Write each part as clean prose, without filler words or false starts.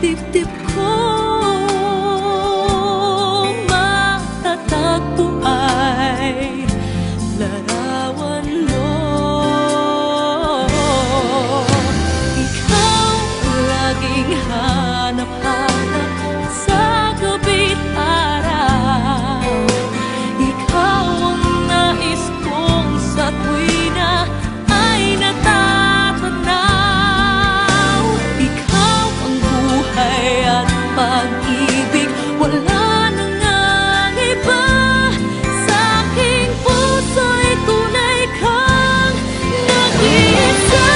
dibdib ko matatagpo ay larawan mo. Ikaw ang laging hanap-hanap sa gabi't araw. Ikaw ang nais kong sa tuwina ay natatanaw. Ikaw ang buhay at pag-ibig, wala nang ang iba. Sa aking puso'y tunay kang nag-iisa.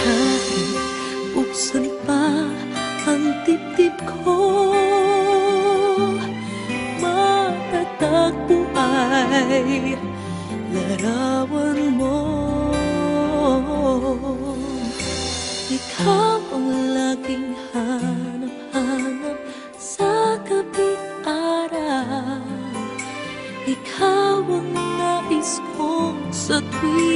Kahit buksan pa ang dibdib ko, matatagpo ay larawan mo. Ikaw ang laging hanap-hanap sa gabi't araw. Ikaw ang nais kong sa tuwing